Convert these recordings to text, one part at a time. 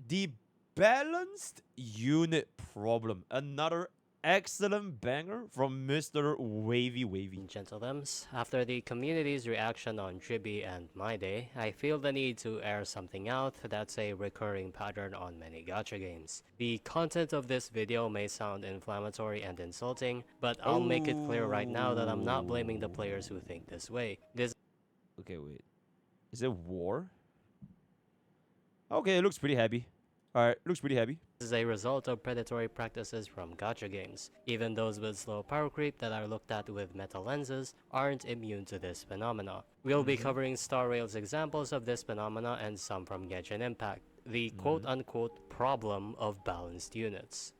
The balanced unit problem. Another excellent banger from Mr. Wavy Wavy. Gentlemen, after the community's reaction on Chibi and My Day, I feel the need to air something out that's a recurring pattern on many gacha games. The content of this video may sound inflammatory and insulting, but I'll make it clear right now that I'm not blaming the players who think this way. Okay, wait. Is it war? Okay, it looks pretty happy. Alright, looks pretty happy. This is a result of predatory practices from gacha games. Even those with slow power creep that are looked at with meta lenses aren't immune to this phenomena. We'll be covering Star Rail's examples of this phenomena and some from Genshin Impact, the quote-unquote problem of balanced units.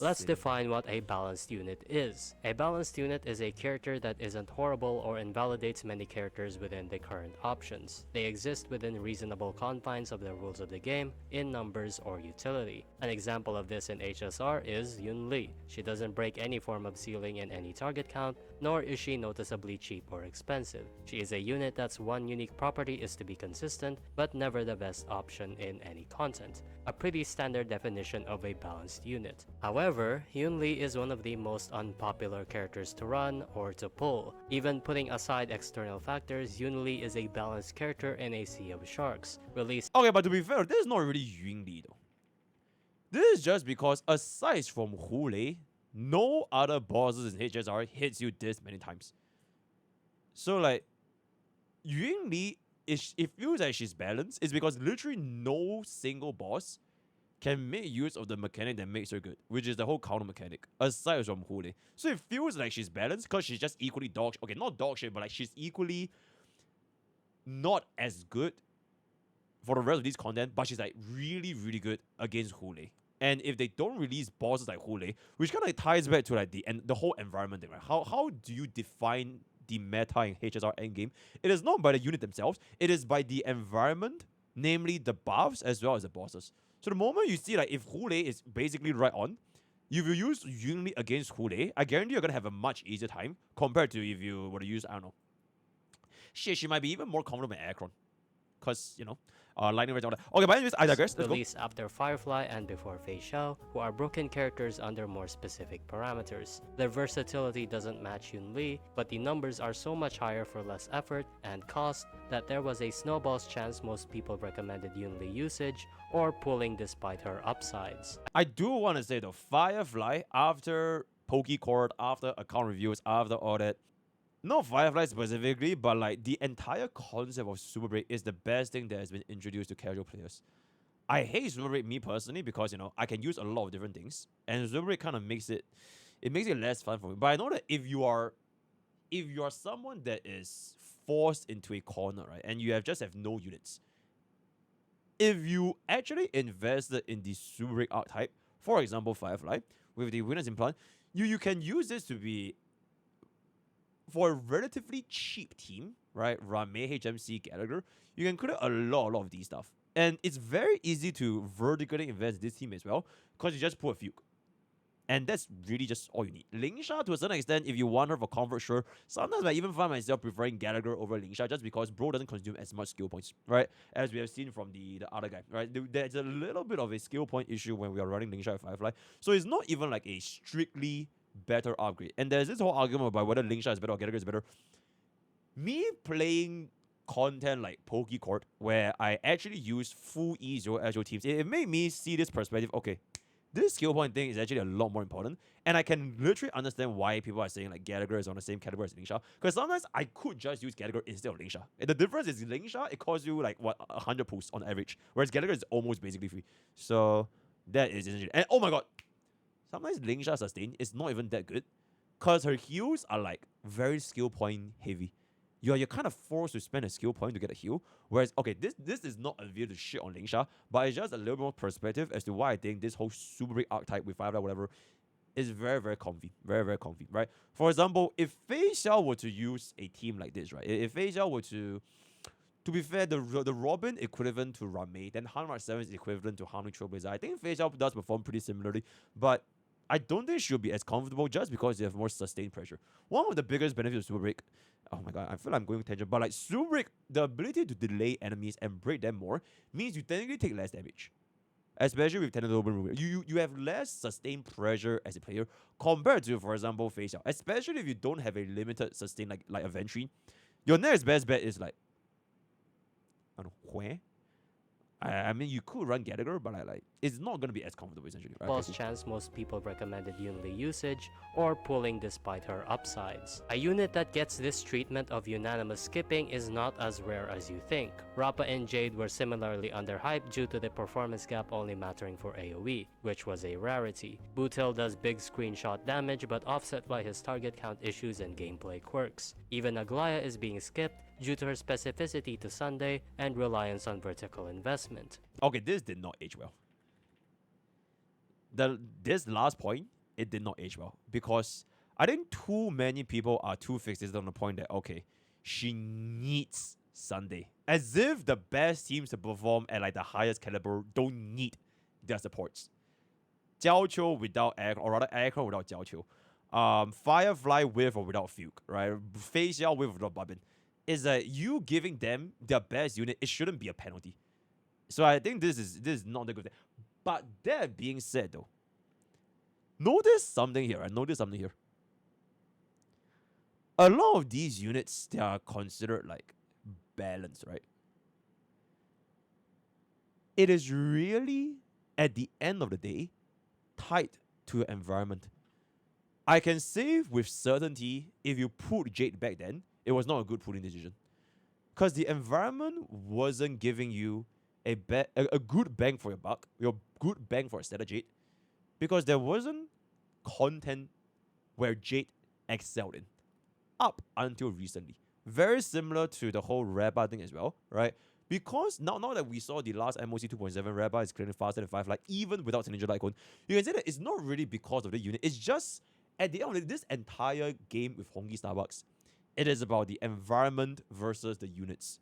Let's define what a balanced unit is. A balanced unit is a character that isn't horrible or invalidates many characters within the current options. They exist within reasonable confines of the rules of the game, in numbers or utility. An example of this in HSR is Yun Li. She doesn't break any form of ceiling in any target count, nor is she noticeably cheap or expensive. She is a unit that's one unique property is to be consistent, but never the best option in any content. A pretty standard definition of a balanced unit. However, Yun Li is one of the most unpopular characters to run or to pull. Even putting aside external factors, Yun Li is a balanced character in a sea of sharks. Okay, but to be fair, this is not really Yun Li though. This is just because aside from Hu Lei, no other bosses in HSR hits you this many times. So like, Yun Li, it feels like she's balanced, is because literally no single boss can make use of the mechanic that makes her good, which is the whole counter mechanic, aside from Hu Lei. So it feels like she's balanced because she's just equally dog shit. Okay, not dog shit, but like she's equally not as good for the rest of this content, but she's like really, really good against Hu Lei. And if they don't release bosses like Hu Lei, which kind of like ties back to like the whole environment thing, right? How do you define the meta in HSR endgame? It is not by the unit themselves, it is by the environment, namely the buffs as well as the bosses. So the moment you see like if Hu Lei is basically right on, if you use Yun Li against Hu Lei, I guarantee you're gonna have a much easier time compared to if you were to use, I don't know. Shit, she might be even more comfortable in Aircron. Because, you know, lightning rates all that. Okay, but anyways, I digress. Let's go. Released after Firefly and before Fei Xiao, who are broken characters under more specific parameters. Their versatility doesn't match Yun Li, but the numbers are so much higher for less effort and cost that there was a snowball's chance most people recommended Yun Li usage or pulling despite her upsides. I do want to say though, Firefly, after Pokke Court, after account reviews, after all that, not Firefly specifically, but like the entire concept of Super Break is the best thing that has been introduced to casual players. I hate Super Break, me personally, because you know I can use a lot of different things, and Super Break kind of makes it less fun for me. But I know that if you are someone that is forced into a corner, right, and you have no units, if you actually invested in the Super Break archetype, for example Firefly, with the winners implant, you can use this to be, for a relatively cheap team, right? Rame, HMC, Gallagher, you can create a lot of these stuff. And it's very easy to vertically invest this team as well, because you just put a Fuke. And that's really just all you need. Lingsha, to a certain extent, if you want her for comfort, sure. Sometimes I even find myself preferring Gallagher over Lingsha just because bro doesn't consume as much skill points, right? As we have seen from the other guy, right? There's a little bit of a skill point issue when we are running Lingsha with Firefly. So it's not even like a strictly better upgrade. And there's this whole argument about whether Lingsha is better or Gallagher is better. Me playing content like Pokke Court, where I actually use full E0 Agile teams, it made me see this perspective, okay, this skill point thing is actually a lot more important. And I can literally understand why people are saying like Gallagher is on the same category as Lingsha. Because sometimes I could just use Gallagher instead of Lingsha. And the difference is Lingsha, it costs you like, what, 100 pulls on average. Whereas Gallagher is almost basically free. So that is essentially. And oh my god, sometimes Lingsha sustain is not even that good, because her heals are like very skill point heavy. You're kind of forced to spend a skill point to get a heal. Whereas, okay, this is not a video to shit on Lingsha, but it's just a little more perspective as to why I think this whole Super Break archetype with Firefly, whatever, is very, very comfy. Very, very comfy, right? For example, if Fei Xiao were to use a team like this, right? If Fei Xiao were to be fair, the Robin equivalent to Rame, then Hanwha 7 is equivalent to Harmony Trailblazer. I think Fei Xiao does perform pretty similarly, but I don't think she'll be as comfortable just because they have more sustained pressure. One of the biggest benefits of Super Break, oh my god, I feel like I'm going tangent, but like Super Break, the ability to delay enemies and break them more means you technically take less damage. Especially with Tenant Open Room. You have less sustained pressure as a player compared to, for example, Face Out. Especially if you don't have a limited sustain like Aventry. Your next best bet is like, I don't know, where? I mean, you could run Gallagher, but like it's not gonna be as comfortable essentially. Right? Boss chance most people recommended Yunli usage or pulling despite her upsides. A unit that gets this treatment of unanimous skipping is not as rare as you think. Rappa and Jade were similarly underhyped due to the performance gap only mattering for AoE, which was a rarity. Bootil does big screenshot damage but offset by his target count issues and gameplay quirks. Even Aglaya is being skipped due to her specificity to Sunday and reliance on vertical investment. Okay, this did not age well. This last point, it did not age well because I think too many people are too fixated on the point that okay, she needs Sunday, as if the best teams to perform at like the highest caliber don't need their supports. Jiao without air, or rather Aircraft without Jiao. Firefly with or without Fuke, right? Face Yao with or without Babin. Is that you giving them their best unit? It shouldn't be a penalty. So I think this is not a good thing. But that being said, though, notice something here. I notice something here. A lot of these units, they are considered like balanced, right? It is really, at the end of the day, tied to your environment. I can say with certainty, if you put Jade back then, it was not a good pulling decision. Because the environment wasn't giving you a good bang for your buck, your good bang for a Stellar Jade, because there wasn't content where Jade excelled in up until recently. Very similar to the whole Reba thing as well, right? Because now that we saw the last MOC 2.7 Reba is clearing faster than 5 like even without Ninja Light Cone, you can say that it's not really because of the unit. It's just at the end of the day, this entire game with Hongi Starbucks, it is about the environment versus the units.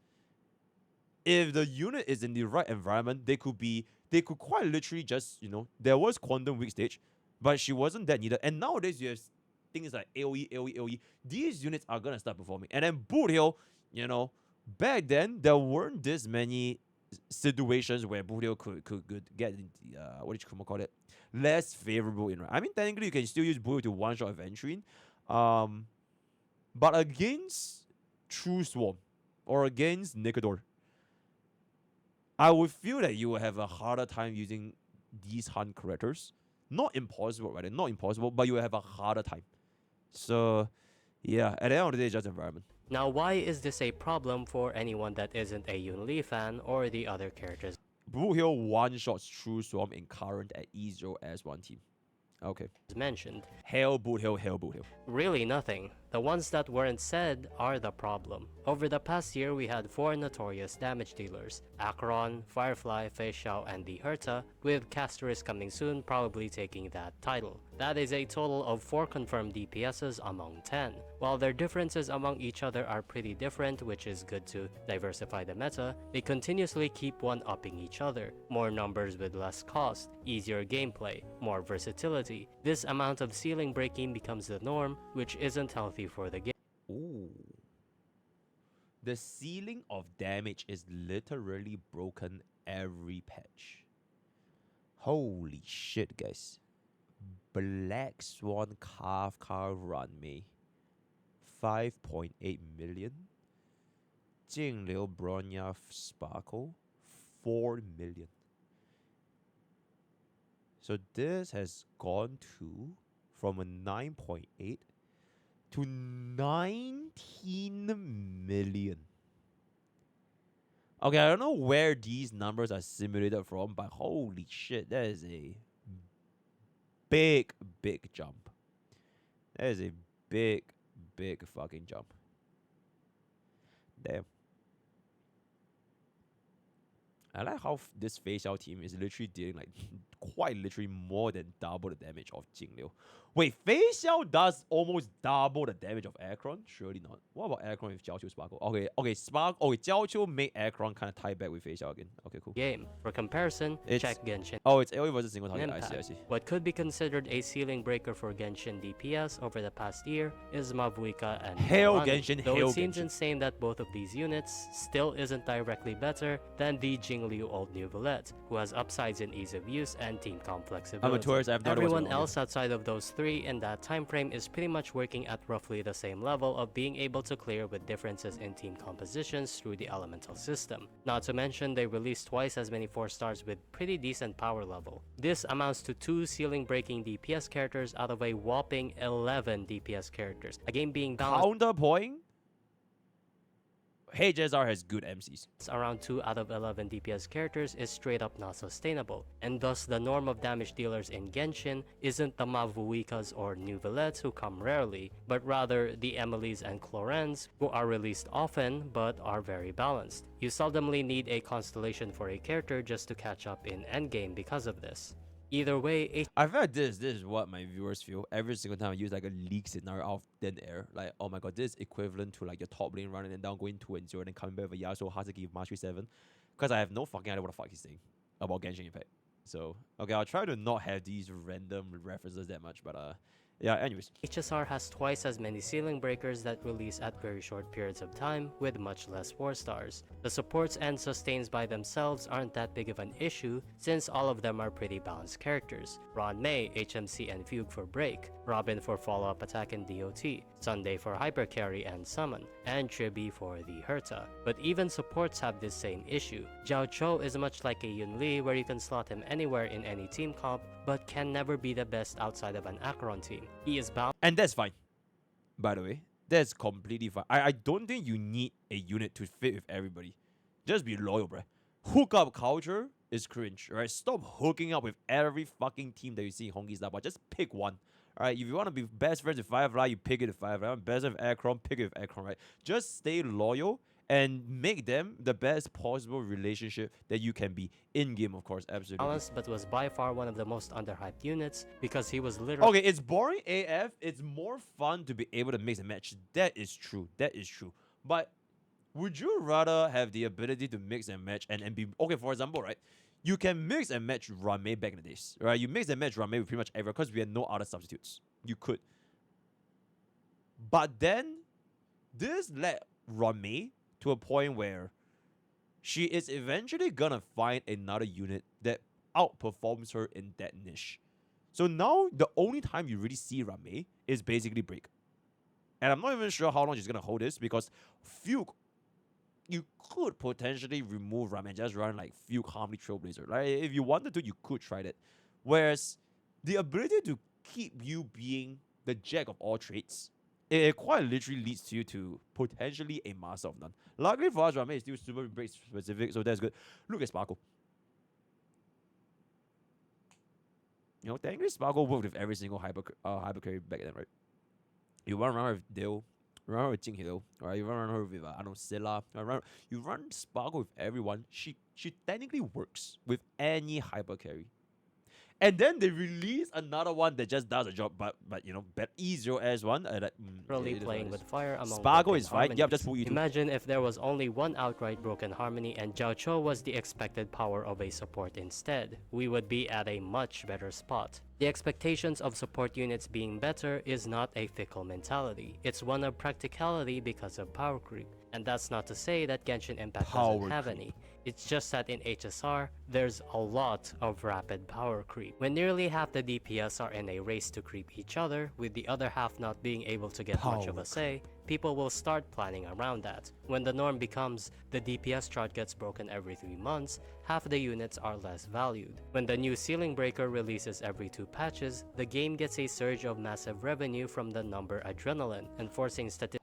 If the unit is in the right environment, they could quite literally just, there was Quantum Weak Stage, but she wasn't that needed. And nowadays you have things like AoE, AoE, AoE. These units are gonna start performing. And then Boot Hill, back then there weren't this many situations where Boot Hill could get what did you call it? Less favorable in. I mean, technically you can still use Boot Hill to one shot Adventuring. But against True Swarm or against Nikador, I would feel that you will have a harder time using these hunt characters. Not impossible, right? Not impossible, but you will have a harder time. So, yeah, at the end of the day, it's just environment. Now, why is this a problem for anyone that isn't a Yunli fan or the other characters Blue Hill one-shots True Swarm in current at E0 as one team. Okay. mentioned? Hail Boot Hill, Hail Boot Hill. Really nothing. The ones that weren't said are the problem. Over the past year, we had 4 notorious damage dealers: Acheron, Firefly, Fei Xiao, and the Herta, with Castoris coming soon probably taking that title. That is a total of 4 confirmed DPSs among 10. While their differences among each other are pretty different, which is good to diversify the meta, they continuously keep one-upping each other. More numbers with less cost, easier gameplay, more versatility. This amount of ceiling breaking becomes the norm, which isn't healthy for the game. Ooh. The ceiling of damage is literally broken every patch. Holy shit, guys. Black Swan Kafka run me. 5.8 million. Jingliu Bronya Sparkle. 4 million. So this has gone from a 9.8 to 19 million. Okay, I don't know where these numbers are simulated from, but holy shit, that is a big jump. That is a big fucking jump. Damn. I like how this Fei Xiao team is literally dealing like quite literally more than double the damage of Jingliu. Wait, Fei Xiao does almost double the damage of Aircron? Surely not. What about Aircron with Jiao Qiu Sparkle? Okay, Sparkle. Okay, Jiao Qiu make Aircron kind of tie back with Fei Xiao again. Okay, cool. Game. For comparison, check Genshin It's AoE versus single target. Impact. I see. What could be considered a ceiling breaker for Genshin DPS over the past year is Mavuika and Hail Milani. Genshin, Though hail it seems Genshin. insane that both of these units still isn't directly better than the Jingliu Old New Villette, who has upsides in ease of use and team comp flexibility. I'm a tourist. I have no idea what's Everyone going on else outside of those three in that time frame is pretty much working at roughly the same level of being able to clear with differences in team compositions through the elemental system. Not to mention they released twice as many 4 stars with pretty decent power level. This amounts to 2 ceiling breaking DPS characters out of a whopping 11 DPS characters. A game being balanced Counterpoint. HSR has good MCs. around 2 out of 11 DPS characters is straight up not sustainable, and thus the norm of damage dealers in Genshin isn't the Mavuikas or New Villettes who come rarely, but rather the Emilys and Clorens who are released often but are very balanced. You seldomly need a constellation for a character just to catch up in endgame because of this. Either way, I feel like this is what my viewers feel every single time I use like a leak scenario out of thin air. Like, oh my god, this is equivalent to like your top lane running and down going 2-0 and then coming back with a Yasuo Hazuki with Mastery 7. Because I have no fucking idea what the fuck he's saying about Genshin Impact. So, okay, I'll try to not have these random references that much, but yeah, anyways. HSR has twice as many ceiling breakers that release at very short periods of time with much less 4 stars. The supports and sustains by themselves aren't that big of an issue since all of them are pretty balanced characters. Ron Mei, HMC and Fugue for break, Robin for follow-up attack and DOT, Sunday for hyper carry and summon, and Chibi for the Herta. But even supports have this same issue. Jiao Cho is much like a Yun Li where you can slot him anywhere in any team comp, but can never be the best outside of an Acheron team. He is bound. And that's fine. By the way, that's completely fine. I don't think you need a unit to fit with everybody. Just be loyal, bruh. Hook up culture is cringe, right? Stop hooking up with every fucking team that you see in Honkai Star, but just pick one. Alright, if you want to be best friends with Firefly, you pick it with Firefly. Best friends with Aircron, pick it with Aircron, right? Just stay loyal and make them the best possible relationship that you can be in game, of course, absolutely. Balanced, but was by far one of the most underhyped units because he was literally. Okay, it's boring AF. It's more fun to be able to mix and match. That is true. That is true. But would you rather have the ability to mix and match and be okay? For example, right? You can mix and match Rame back in the days, right? You mix and match Rame with pretty much everyone because we had no other substitutes. You could. But then, this led Rame to a point where she is eventually gonna find another unit that outperforms her in that niche. So now, the only time you really see Rame is basically break. And I'm not even sure how long she's gonna hold this because Fugue, you could potentially remove Ram and just run like Fugue Harmony Trailblazer. Like if you wanted to, you could try that. Whereas the ability to keep you being the jack of all trades, it quite literally leads you to potentially a master of none. Luckily for us, Rame is still super break specific, so that's good. Look at Sparkle. You know, technically Sparkle worked with every single hyper carry back then, right? You run around with Dale. You run around with Jing Hilo, right? You run around with I don't know, Scylla. You run Sparkle with everyone. She technically works with any hyper carry. And then they release another one that just does a job, but you know, easier as one. Really playing with fire among Sparkle broken is fine. Yep, that's harmonies. what you do. Imagine if there was only one outright broken harmony and Jiao Cho was the expected power of a support instead. We would be at a much better spot. The expectations of support units being better is not a fickle mentality. It's one of practicality because of power creep. And that's not to say that Genshin Impact doesn't have any. It's just that in HSR, there's a lot of rapid power creep. When nearly half the DPS are in a race to creep each other, with the other half not being able to get much of a say, people will start planning around that. When the norm becomes the DPS chart gets broken every 3 months, half the units are less valued. When the new ceiling breaker releases every 2 patches, the game gets a surge of massive revenue from the number adrenaline, enforcing statistics.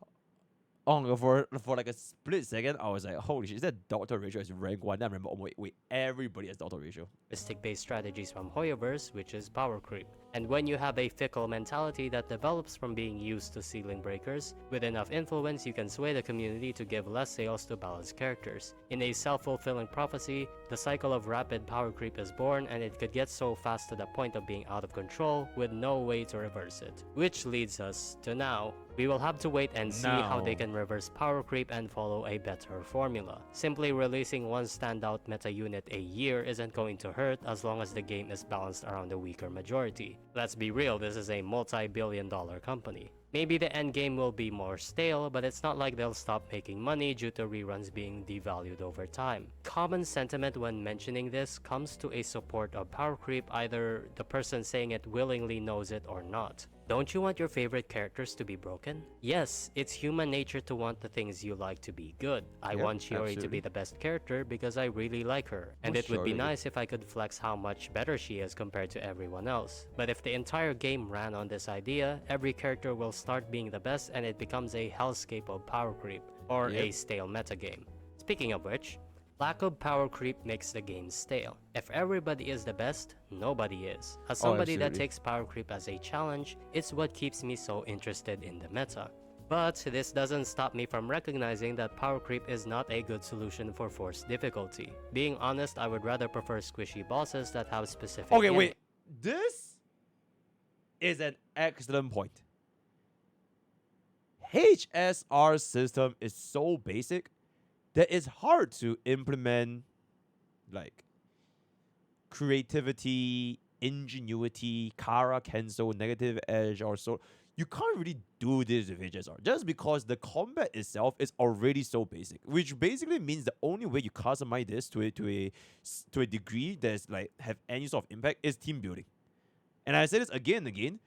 Oh, for like a split second, I was like, holy shit, is that Doctor Ratio is rank 1? Then I remember, oh wait, everybody has Doctor Ratio. Stick-based strategies from Hoyoverse, which is power creep. And when you have a fickle mentality that develops from being used to ceiling breakers, with enough influence you can sway the community to give less sales to balanced characters. In a self-fulfilling prophecy, the cycle of rapid power creep is born, and it could get so fast to the point of being out of control with no way to reverse it. Which leads us to now. We will have to wait and see how they Now. can reverse power creep and follow a better formula. Simply releasing one standout meta unit a year isn't going to hurt as long as the game is balanced around the weaker majority. Let's be real, this is a multi-billion-dollar company. Maybe the endgame will be more stale, but it's not like they'll stop making money due to reruns being devalued over time. Common sentiment when mentioning this comes to a support of power creep, either the person saying it willingly knows it or not. Don't you want your favorite characters to be broken? Yes, it's human nature to want the things you like to be good. I Yep, want Shiori to absolutely. be the best character because I really like her, and Oh, it would be Shiori. nice if I could flex how much better she is compared to everyone else. But if the entire game ran on this idea, every character will start being the best and it becomes a hellscape of power creep, or a Yep. stale metagame. Speaking of which, lack of power creep makes the game stale. If everybody is the best, nobody is. As somebody that absolutely. takes power creep as a challenge, it's what keeps me so interested in the meta. But this doesn't stop me from recognizing that power creep is not a good solution for forced difficulty. Being honest, I would rather prefer squishy bosses that have specific Okay, yin- wait. This is an excellent point. HSR system is so basic that it's hard to implement like creativity, ingenuity, Kara cancel, negative edge, or so. You can't really do this with HSR just because the combat itself is already so basic, which basically means the only way you customize this to a degree that's like have any sort of impact is team building. And I say this again and again.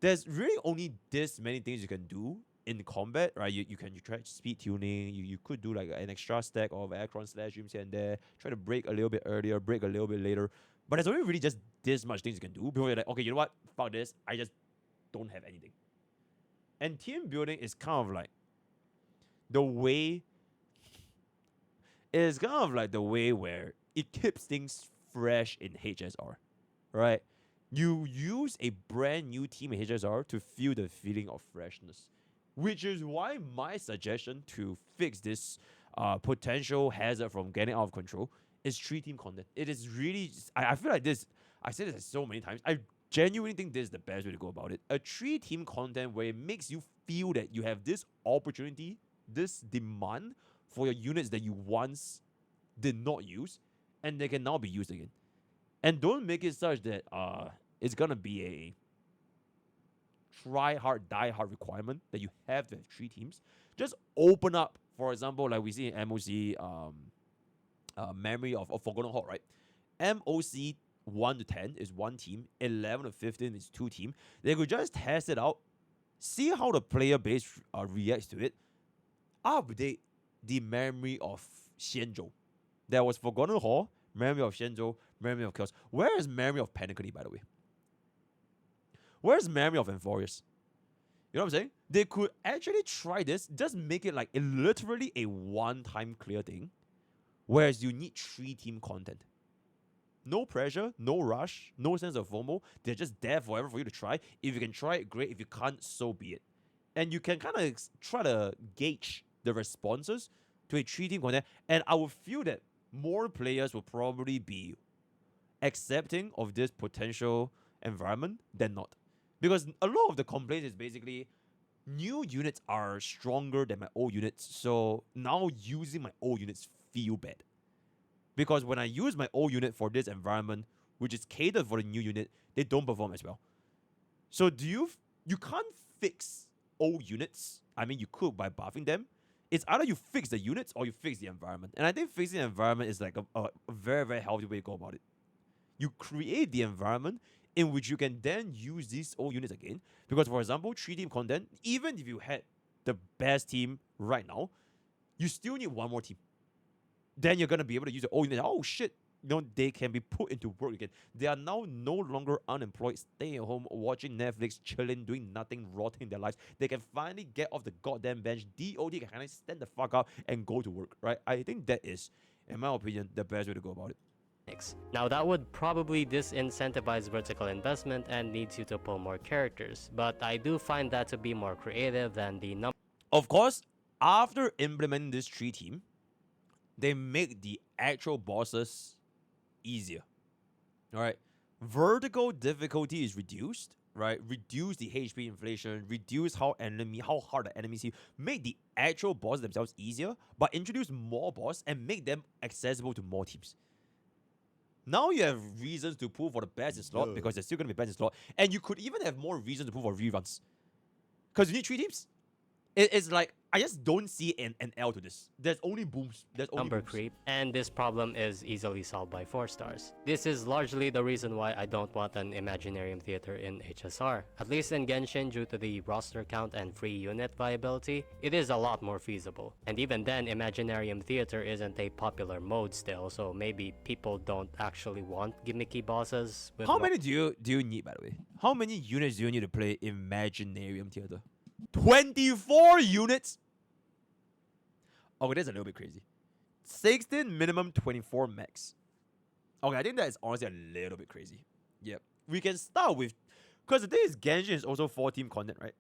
There's really only this many things you can do in combat, right? You can try speed tuning. You could do like an extra stack of Akron slash dreams here and there. Try to break a little bit earlier, break a little bit later. But there's only really just this much things you can do before you're like, okay, you know what? Fuck this. I just don't have anything. And team building is kind of like the way it's kind of like the way where it keeps things fresh in HSR, right? You use a brand new team in HSR to feel the feeling of freshness, which is why my suggestion to fix this potential hazard from getting out of control is 3 team content. It is really, I feel like this, I said this so many times. I genuinely think this is the best way to go about it. A 3 team content where it makes you feel that you have this opportunity, this demand for your units that you once did not use, and they can now be used again. And don't make it such that it's gonna be a try hard, die hard requirement that you have to have 3 teams. Just open up, for example, like we see in MOC memory of Forgotten Horde, right? MOC 1 to 10 is 1 team, 11 to 15 is 2 team. They could just test it out, see how the player base reacts to it, update the memory of Xianzhou. There was Forgotten Horde, memory of Xianzhou, memory of Chaos. Where is memory of Panicity, by the way? Where's memory of Amphorius? You know what I'm saying? They could actually try this, just make it like literally a one-time clear thing, whereas you need 3 team content. No pressure, no rush, no sense of FOMO. They're just there forever for you to try. If you can try it, great. If you can't, so be it. And you can kind of try to gauge the responses to a 3 team content. And I would feel that more players will probably be accepting of this potential environment than not. Because a lot of the complaints is basically new units are stronger than my old units. So now using my old units feel bad. Because when I use my old unit for this environment, which is catered for the new unit, they don't perform as well. So you can't fix old units. I mean, you could by buffing them. It's either you fix the units or you fix the environment. And I think fixing the environment is like a very, very healthy way to go about it. You create the environment in which you can then use these old units again. Because, for example, 3 team content, even if you had the best team right now, you still need one more team. Then you're going to be able to use the old units. Oh, shit. They can be put into work again. They are now no longer unemployed, staying at home, watching Netflix, chilling, doing nothing, rotting their lives. They can finally get off the goddamn bench. DOD can finally stand the fuck up and go to work, right? I think that is, in my opinion, the best way to go about it. Now that would probably disincentivize vertical investment and needs you to pull more characters, but I do find that to be more creative than the number. Of course, after implementing this tree team, they make the actual bosses easier. All right, vertical difficulty is reduced. Right, reduce the HP inflation, reduce how hard the enemies hit, make the actual bosses themselves easier, but introduce more boss and make them accessible to more teams. Now you have reasons to pull for the best in slot because they're still going to be best in slot, and you could even have more reasons to pull for reruns because you need 3 teams. It's like I just don't see an L to this. There's only booms. There's only Number booms. creep, and this problem is easily solved by 4 stars. This is largely the reason why I don't want an Imaginarium Theater in HSR. At least in Genshin, due to the roster count and free unit viability, it is a lot more feasible. And even then, Imaginarium Theater isn't a popular mode still, so maybe people don't actually want gimmicky bosses. How many do you need, by the way? How many units do you need to play Imaginarium Theater? 24 units? Okay, that's a little bit crazy. 16 minimum, 24 max. Okay, I think that is honestly a little bit crazy. Yep. We can start with... Because the thing is, Genshin is also 4-team content, right?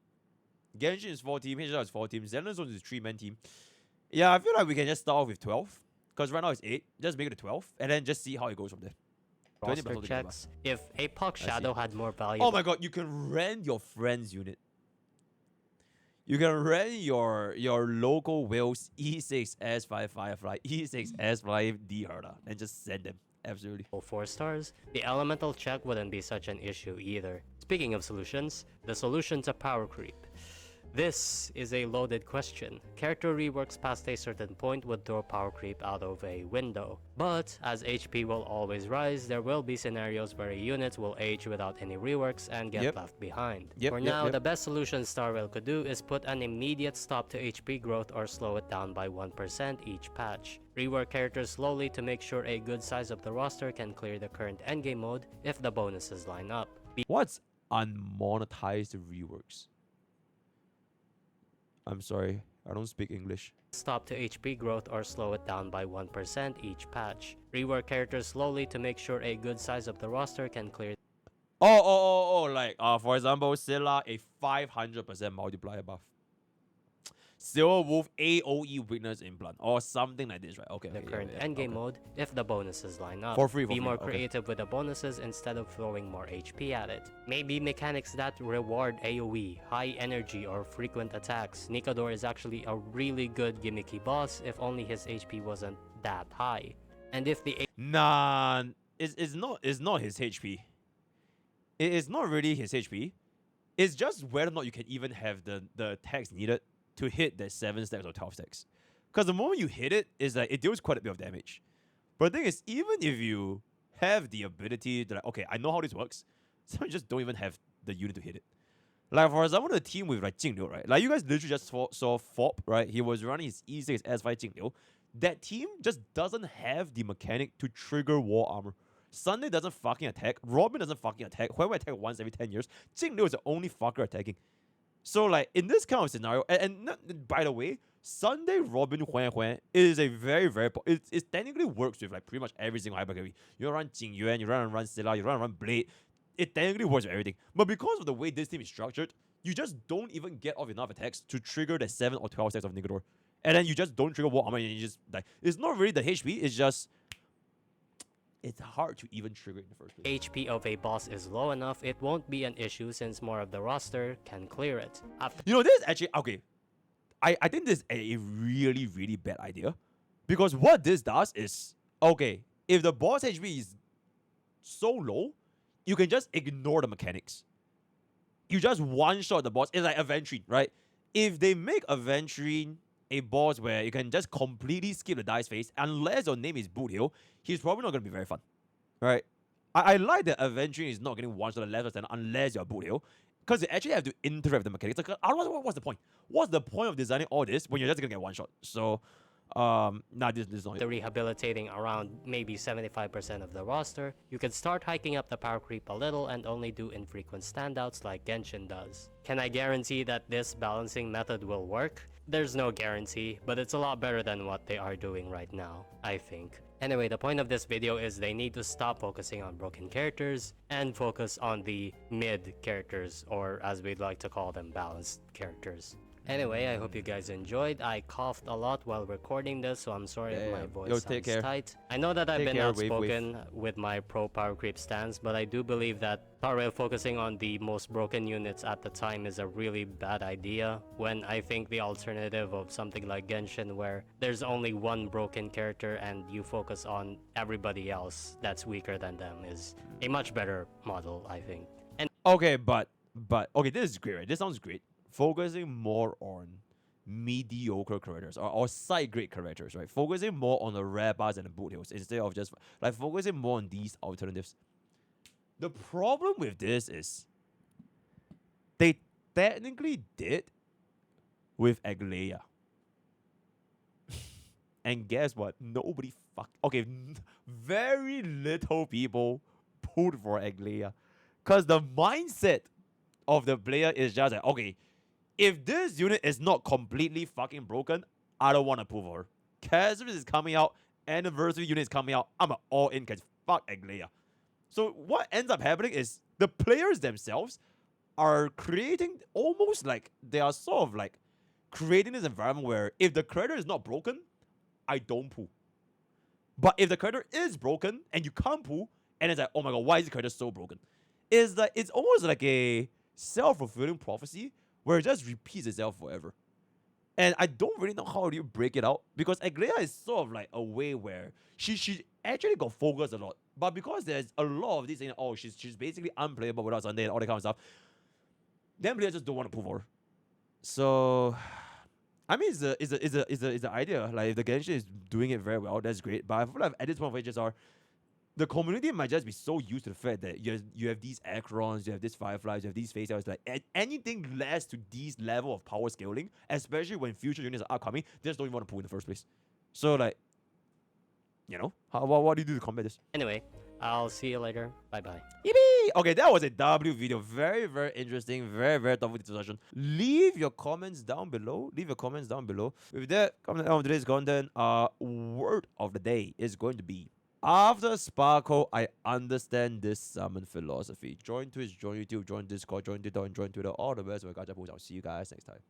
Genshin is 4-team, HSR is 4-team, Zenless Zone is a 3-man team. Yeah, I feel like we can just start off with 12. Because right now it's 8. Just make it a 12. And then just see how it goes from there. roster checks? If a Pokke Shadow had more value... Oh my god, you can rent your friend's unit. You can rent your local Wales E6 S5 Firefly, E6 S5 D Herda, and just send them. Absolutely. 4 stars, the elemental check wouldn't be such an issue either. Speaking of solutions, the solution to power creep. This is a loaded question. Character reworks past a certain point would throw power creep out of a window. But as HP will always rise, there will be scenarios where a unit will age without any reworks and get left behind. For now, the best solution Starwell could do is put an immediate stop to HP growth or slow it down by 1% each patch. Rework characters slowly to make sure a good size of the roster can clear the current endgame mode if the bonuses line up. What's unmonetized reworks? I'm sorry, I don't speak English. Stop to HP growth or slow it down by 1% each patch. Rework characters slowly to make sure a good size of the roster can clear. Like for example, Scylla a 500% multiplier buff. Silver Wolf AOE weakness implant or something like this, right? Okay. The current endgame mode if the bonuses line up. For free. Be more creative with the bonuses instead of throwing more HP at it. Maybe mechanics that reward AOE, high energy, or frequent attacks. Nikador is actually a really good gimmicky boss if only his HP wasn't that high. And if the Nah, it's not his HP. It is not really his HP. It's just whether or not you can even have the attacks needed to hit the 7 stacks or 12 stacks. Because the moment you hit it, is like it deals quite a bit of damage. But the thing is, even if you have the ability to like, okay, I know how this works, so you just don't even have the unit to hit it. Like for example, the team with like Jingliu, right? Like you guys literally just saw Fop, right? He was running his E6 S5 Jingliu. That team just doesn't have the mechanic to trigger war armor. Sunday doesn't fucking attack. Robin doesn't fucking attack. Whoever attack once every 10 years, Jingliu is the only fucker attacking. So like in this kind of scenario, and by the way, Sunday Robin Huan is a very it technically works with like pretty much every single hyper carry. You run Jing Yuan, you run Scylla, you run Blade. It technically works with everything. But because of the way this team is structured, you just don't even get off enough attacks to trigger the 7 or 12 stacks of Nikador. And then you just don't trigger war armor and you just like it's not really the HP, it's just it's hard to even trigger it in the first place. HP of a boss is low enough, it won't be an issue since more of the roster can clear it. You know, this is actually, okay, I think this is a really bad idea. Because what this does is, okay, if the boss HP is so low, you can just ignore the mechanics. You just one-shot the boss. It's like Aventrine, right? If they make Aventrine a boss where you can just completely skip the dice phase, unless your name is Boot Hill, he's probably not going to be very fun, right? I like that Aventrine is not getting one-shot left or center unless you're Boot Hill, because you actually have to interact with the mechanics. Like, otherwise, what's the point? What's the point of designing all this when you're just going to get one-shot? So, this is not it. The rehabilitating around maybe 75% of the roster, you can start hiking up the power creep a little and only do infrequent standouts like Genshin does. Can I guarantee that this balancing method will work? There's no guarantee, but it's a lot better than what they are doing right now, I think. Anyway, the point of this video is they need to stop focusing on broken characters and focus on the mid characters, or as we'd like to call them, balanced characters. Anyway, I hope you guys enjoyed. I coughed a lot while recording this, so I'm sorry if my voice take sounds care. tight. I know that I've Take been care, wave, outspoken with my pro power creep stance, but I do believe that Power Rail focusing on the most broken units at the time is a really bad idea, when I think the alternative of something like Genshin, where there's only one broken character and you focus on everybody else that's weaker than them, is a much better model, I think. And Okay, but okay, this is great, right? This sounds great. Focusing more on mediocre characters or side grade characters, right? Focusing more on the rare bars and the boot hills instead of just like focusing more on these alternatives. The problem with this is they technically did with Aglaia. And guess what? Nobody very little people pulled for Aglaia. Because the mindset of the player is just like, okay, if this unit is not completely fucking broken, I don't want to pull for her. Casris is coming out, Anniversary unit is coming out, I'm all in because fuck Aglaia. So what ends up happening is the players themselves are creating almost like they are sort of like creating this environment where if the character is not broken, I don't pull. But if the character is broken and you can't pull, and it's like, oh my god, why is the character so broken? It's almost like a self-fulfilling prophecy where it just repeats itself forever. And I don't really know how do you break it out, because Aglaia is sort of like a way where she actually got focused a lot. But because there's a lot of these saying, oh, she's basically unplayable without Sunday and all that kind of stuff, then players just don't want to pull for her. So I mean, it's the idea. Like if the Genshin is doing it very well, that's great. But I feel like at this point, the community might just be so used to the fact that you have these Acrons, you have these Fireflies, you have these Face Outs, like anything less to these level of power scaling, especially when future units are coming, they just don't even want to pull in the first place. So like, what do you do to combat this? anyway, I'll see you later. Bye bye. Yippee! Okay, that was a W video. Very, very interesting. Very, very thoughtful discussion. Leave your comments down below. With that, coming on today's content, word of the day is going to be, after Sparkle, I understand this summon philosophy. Join Twitch, join YouTube, join Discord, join TikTok, and join Twitter. All the best for gacha pools. I'll see you guys next time.